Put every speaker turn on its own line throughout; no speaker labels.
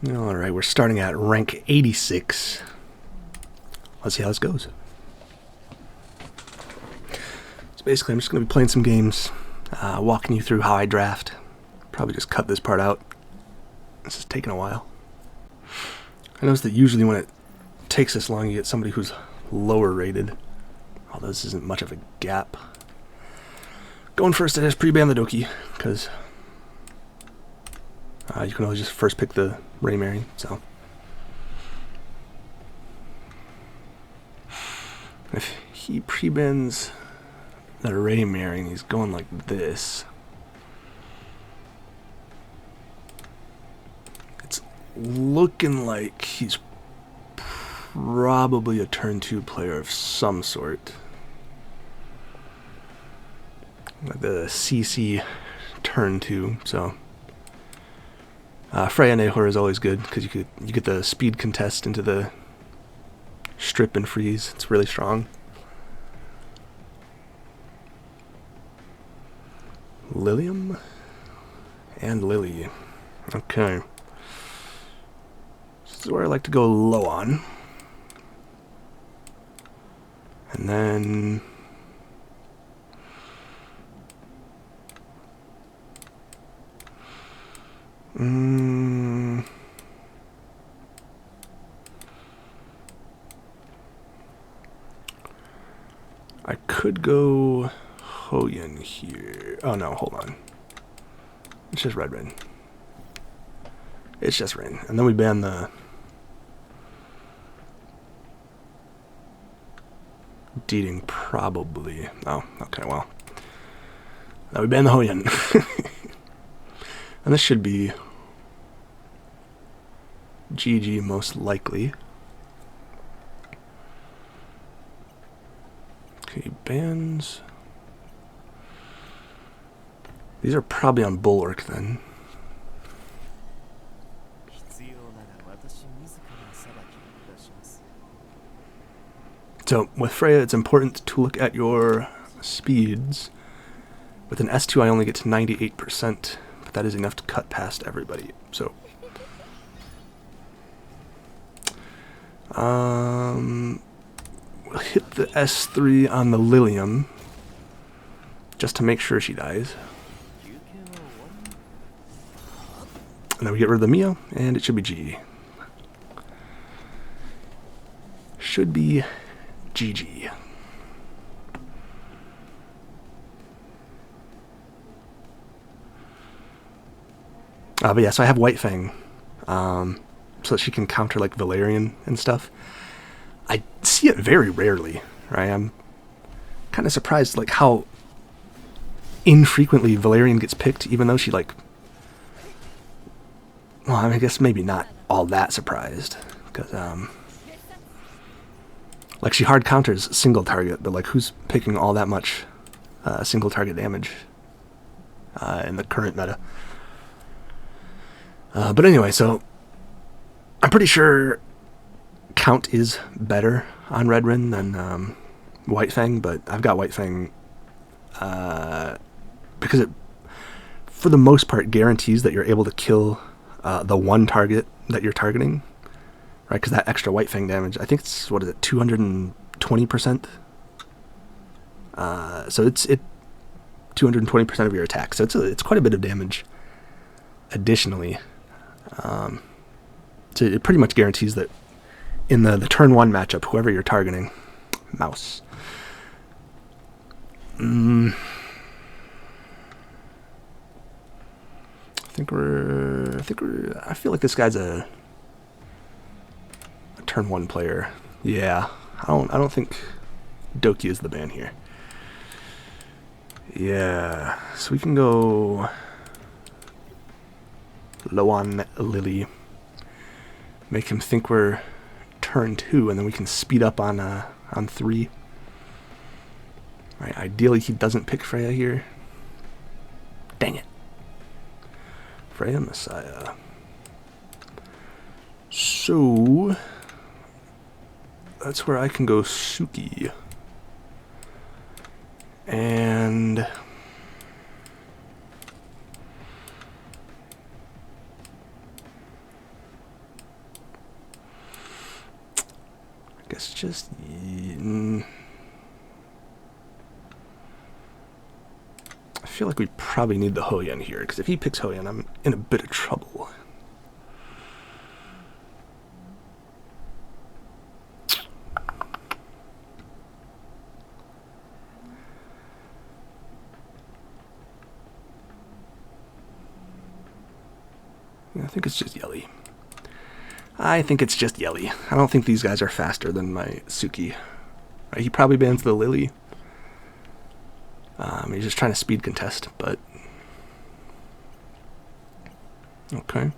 Alright, we're starting at rank 86. Let's see how this goes. So basically I'm just going to be playing some games, walking you through how I draft. Probably just cut this part out. This is taking a while. I noticed that usually when it takes this long you get somebody who's lower rated. Although this isn't much of a gap. Going first, I just pre-ban the Doki, because you can always just first pick the Raymary, so. If he pre-bans the Raymary and he's going like this, it's looking like he's probably a turn 2 player of some sort. Like the CC turn 2, so. Freya Nehor is always good because you get the speed contest into the strip and freeze. It's really strong. Lilium and Lily. Okay. This is where I like to go low on. And then I could go Hoyan here. Oh no, hold on. It's just Red Rin. It's just Rin. And then we ban the Deeding probably. Oh, okay, well. Now we ban the Hoyan. And this should be GG most likely. Okay, bans. These are probably on Bulwark then. So with Freya, it's important to look at your speeds. With an S2, I only get to 98%, but that is enough to cut past everybody. So, we'll hit the S3 on the Lilium, just to make sure she dies. And then we get rid of the Mio, and it should be GG. Should be GG. But yeah, so I have White Fang, so that she can counter like Valerian and stuff. I see it very rarely, right? I'm kind of surprised like how infrequently Valerian gets picked, even though she like, well, I guess maybe not all that surprised, because like she hard counters single target, but like who's picking all that much single target damage in the current meta? But anyway, so I'm pretty sure Count is better on Red Rin than White Fang, but I've got White Fang because it, for the most part, guarantees that you're able to kill the one target that you're targeting. Right, because that extra White Fang damage, I think it's, what is it, 220%? So it's 220% of your attack, so it's quite a bit of damage additionally. So it pretty much guarantees that in the turn 1 matchup, whoever you're targeting, mouse. I feel like this guy's a turn 1 player. Yeah, I don't think Doki is the ban here. Yeah, so we can go low on Lily. Make him think we're turn 2, and then we can speed up on 3. Right, ideally he doesn't pick Freya here. Dang it. Freya Messiah. So that's where I can go Suki. And guess just... I feel like we probably need the Hoyan here, because if he picks Hoyan, I'm in a bit of trouble. I think it's just Yelly. I think it's just Yelly. I don't think these guys are faster than my Suki. Right, he probably bans the Lily. He's just trying to speed contest, but... Okay.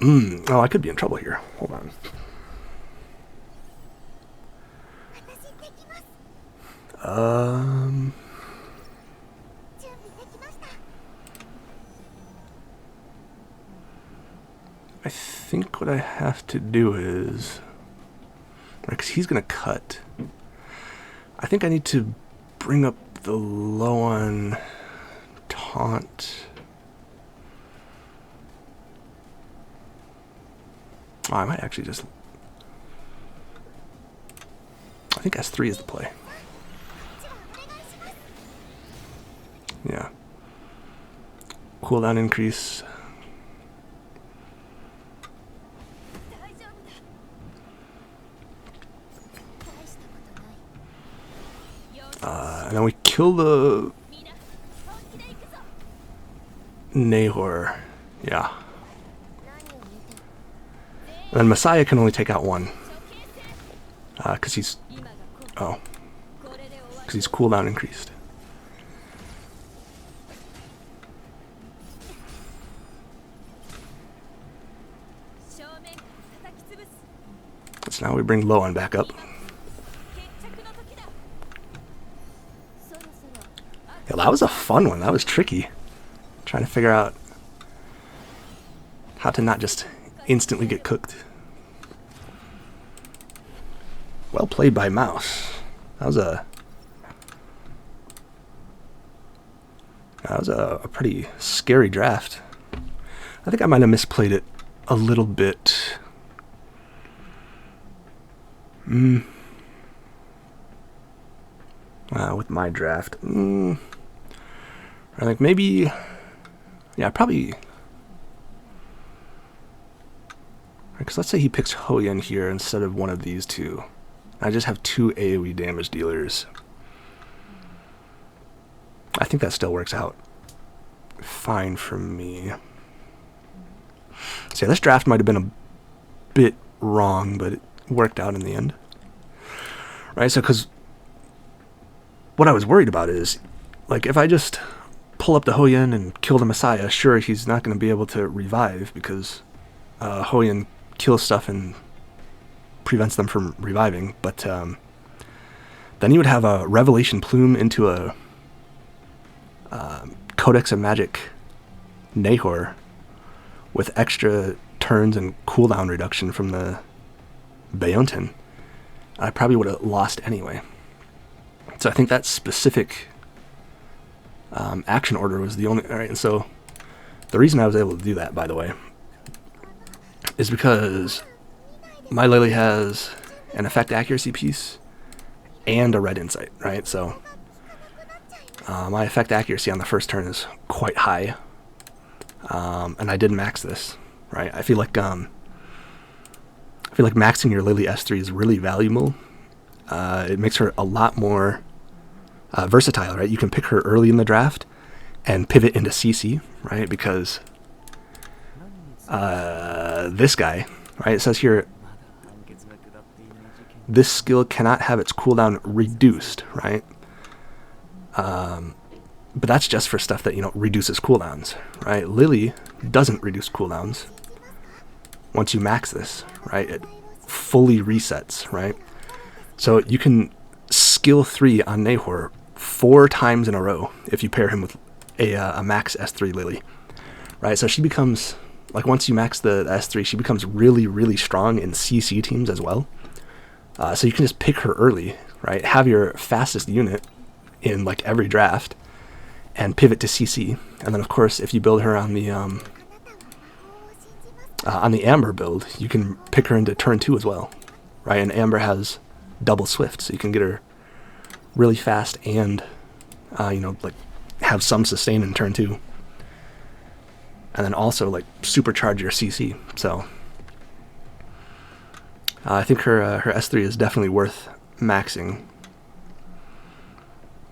Oh, I could be in trouble here. Hold on. I think what I have to do is... Because he's going to cut. I think I need to bring up the low on taunt. Oh, I might actually just... I think S3 is the play. Yeah. Cooldown increase. And then we kill the Nahor. Yeah. And then Messiah can only take out one. Because he's... Oh. Because he's cooldown increased. So now we bring Loan back up. Yeah, that was a fun one. That was tricky. Trying to figure out how to not just instantly get cooked. Well played by Mouse. That was a pretty scary draft. I think I might have misplayed it a little bit. With my draft. I think maybe... Yeah, probably... Because let's say he picks Hoyan here instead of one of these two. I just have two AoE damage dealers. I think that still works out fine for me. So yeah, this draft might have been a bit wrong, but it worked out in the end. Right, so because what I was worried about is, like, if I just pull up the Hoyan and kill the Messiah, sure, he's not going to be able to revive because Hoyan kills stuff and prevents them from reviving, but then you would have a Revelation Plume into a Codex of Magic Nahor with extra turns and cooldown reduction from the Beonten. I probably would have lost anyway. So I think that specific action order was the only... Alright, and so the reason I was able to do that, by the way, is because my Lily has an effect accuracy piece and a red insight, right? So my effect accuracy on the first turn is quite high, and I did max this, right? I feel like maxing your Lily S3 is really valuable. It makes her a lot more versatile, right? You can pick her early in the draft and pivot into CC, right? Because this guy, right? It says here, this skill cannot have its cooldown reduced, right? But that's just for stuff that, you know, reduces cooldowns, right? Lily doesn't reduce cooldowns. Once you max this, right, it fully resets, right? So you can skill 3 on Nahor 4 times in a row if you pair him with a max S3 Lily, right? So she becomes, like, once you max the S3, she becomes really, really strong in CC teams as well. So you can just pick her early, right? Have your fastest unit in, like, every draft and pivot to CC. And then, of course, if you build her on the Amber build, you can pick her into turn 2 as well, right? And Amber has double Swift, so you can get her really fast and, you know, like have some sustain in turn 2. And then also like supercharge your CC. So I think her S3 is definitely worth maxing,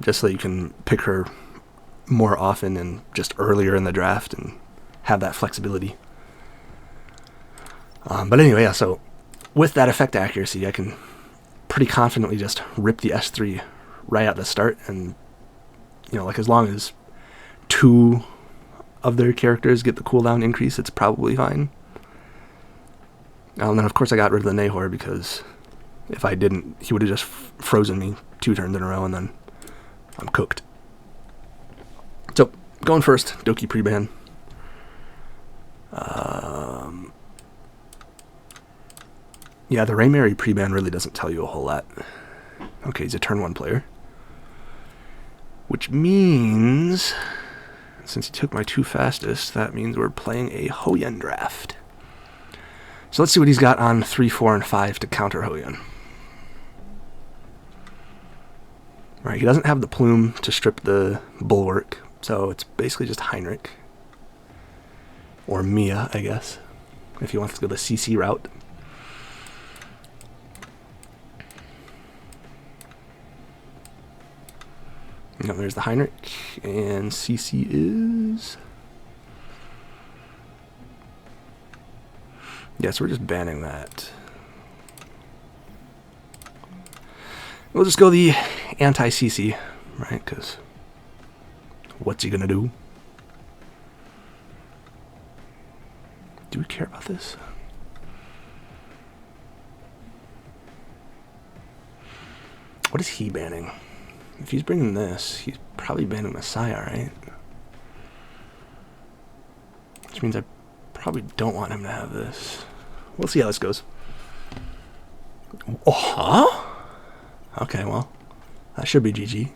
just so you can pick her more often and just earlier in the draft and have that flexibility. But anyway, yeah, so with that effect accuracy, I can pretty confidently just rip the S3 right at the start, and, you know, like as long as 2 of their characters get the cooldown increase, it's probably fine. And then of course I got rid of the Nahor, because if I didn't, he would have just frozen me 2 turns in a row and then I'm cooked. So, going first, Doki pre-ban. Yeah, the Raymary pre-ban really doesn't tell you a whole lot. Okay, he's a turn 1 player. Which means, since he took my 2 fastest, that means we're playing a Hoyen draft. So let's see what he's got on 3, 4, and 5 to counter Hoyen. Right, he doesn't have the plume to strip the bulwark, so it's basically just Heinrich. Or Mia, I guess, if he wants to go the CC route. Now there's the Heinrich, and CC is... Yeah, so we're just banning that. We'll just go the anti-CC, right? Because what's he gonna do? Do we care about this? What is he banning? If he's bringing this, he's probably banning Messiah, right? Which means I probably don't want him to have this. We'll see how this goes. Oh, huh? Okay, well, that should be GG.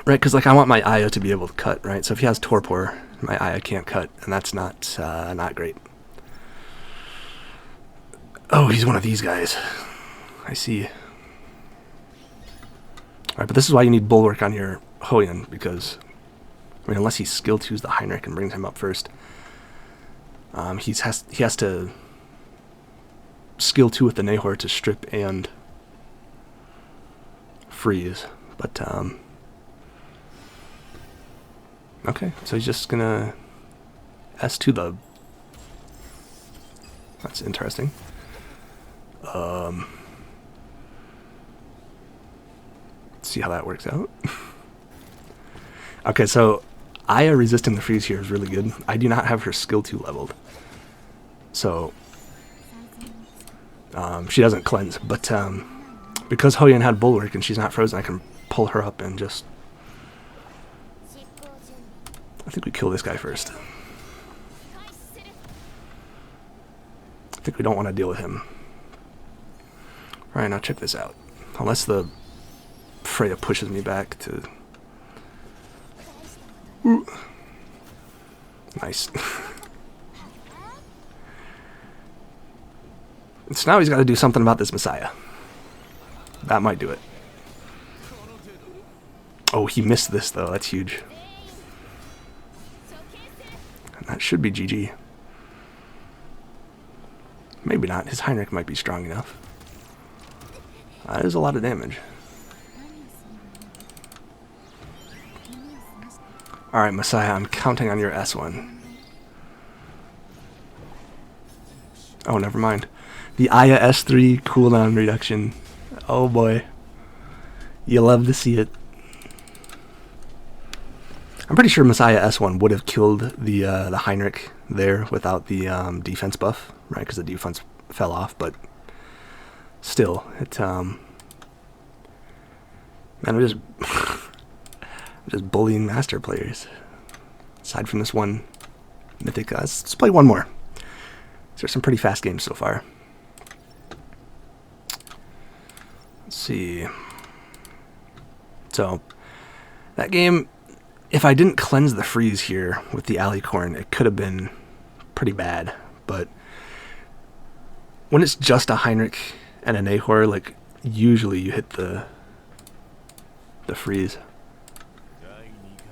Right, because like I want my Aya to be able to cut, right? So if he has Torpor, my Aya can't cut, and that's not great. Oh, he's one of these guys. I see. Alright, but this is why you need Bulwark on your Hoyen, because, I mean, unless he skill 2s the Heinrich and brings him up first, he has to skill 2 with the Nahor to strip and freeze. But, okay, so he's just gonna S2 the... That's interesting. See how that works out. Okay, so Aya resisting the freeze here is really good. I do not have her skill 2 leveled, so she doesn't cleanse. But because Hoyen had Bulwark and she's not frozen, I can pull her up and just... I think we kill this guy first. I think we don't want to deal with him. Alright, now check this out. Unless the Freya pushes me back to... Ooh. Nice. So now he's got to do something about this Messiah. That might do it. Oh, he missed this though. That's huge. And that should be GG. Maybe not. His Heinrich might be strong enough. That is a lot of damage. Alright, Messiah, I'm counting on your S1. Oh, never mind. The Aya S3 cooldown reduction. Oh boy. You love to see it. I'm pretty sure Messiah S1 would have killed the Heinrich there without the defense buff, right? Because the defense fell off, but still, it man, I'm just just bullying master players. Aside from this one mythic, let's play one more. There's some pretty fast games so far. Let's see. So that game, if I didn't cleanse the freeze here with the Alicorn, it could have been pretty bad. But when it's just a Heinrich and a Nahor, like, usually you hit the freeze.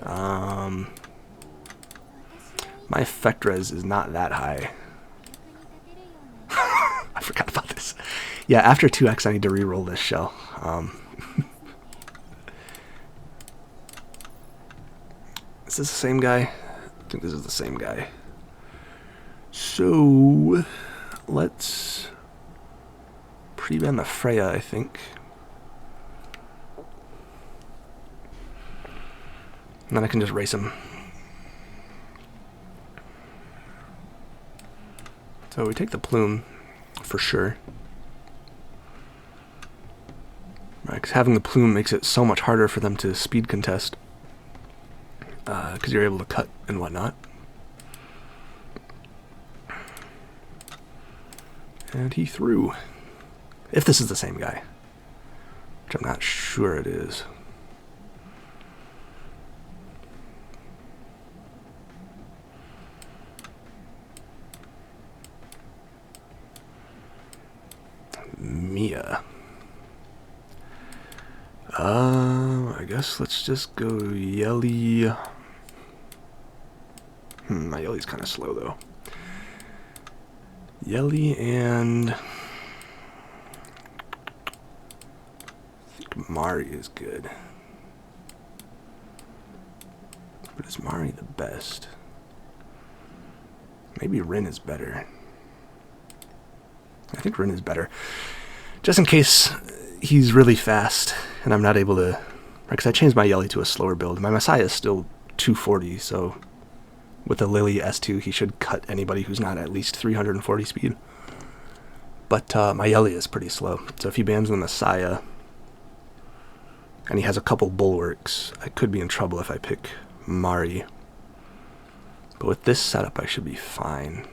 My effect res is not that high. I forgot about this. Yeah, after 2x I need to reroll this shell. Is this the same guy? I think this is the same guy. So let's pre-ban the Freya, I think. And then I can just race him. So we take the plume for sure. Right, because having the plume makes it so much harder for them to speed contest. Because you're able to cut and whatnot. And he threw. If this is the same guy. Which I'm not sure it is. Mia. I guess let's just go Yelly. My Yelly's kind of slow though. Yelly and I think Mari is good. But is Mari the best? Maybe Rin is better. I think Rin is better. Just in case he's really fast and I'm not able to... Because I changed my Yelly to a slower build. My Messiah is still 240, so with the Lily S2 he should cut anybody who's not at least 340 speed. But my Yelly is pretty slow. So if he bans the Messiah and he has a couple bulwarks, I could be in trouble if I pick Mari. But with this setup I should be fine.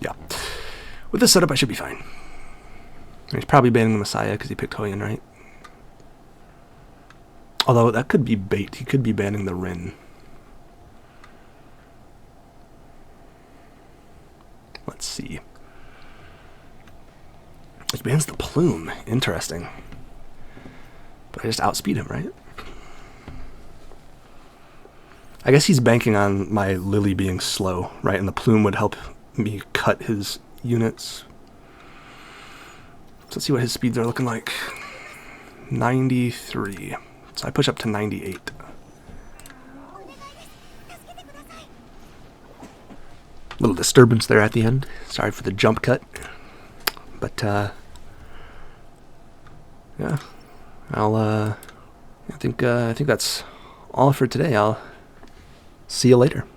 Yeah. With this setup I should be fine. He's probably banning the Messiah because he picked Hoyan, right? Although that could be bait. He could be banning the Rin. Let's see. He bans the Plume. Interesting. But I just outspeed him, right? I guess he's banking on my Lily being slow, right? And the Plume would help me cut his units. So let's see what his speeds are looking like. 93. So I push up to 98. Little disturbance there at the end. Sorry for the jump cut. But yeah. I think that's all for today. I'll see you later.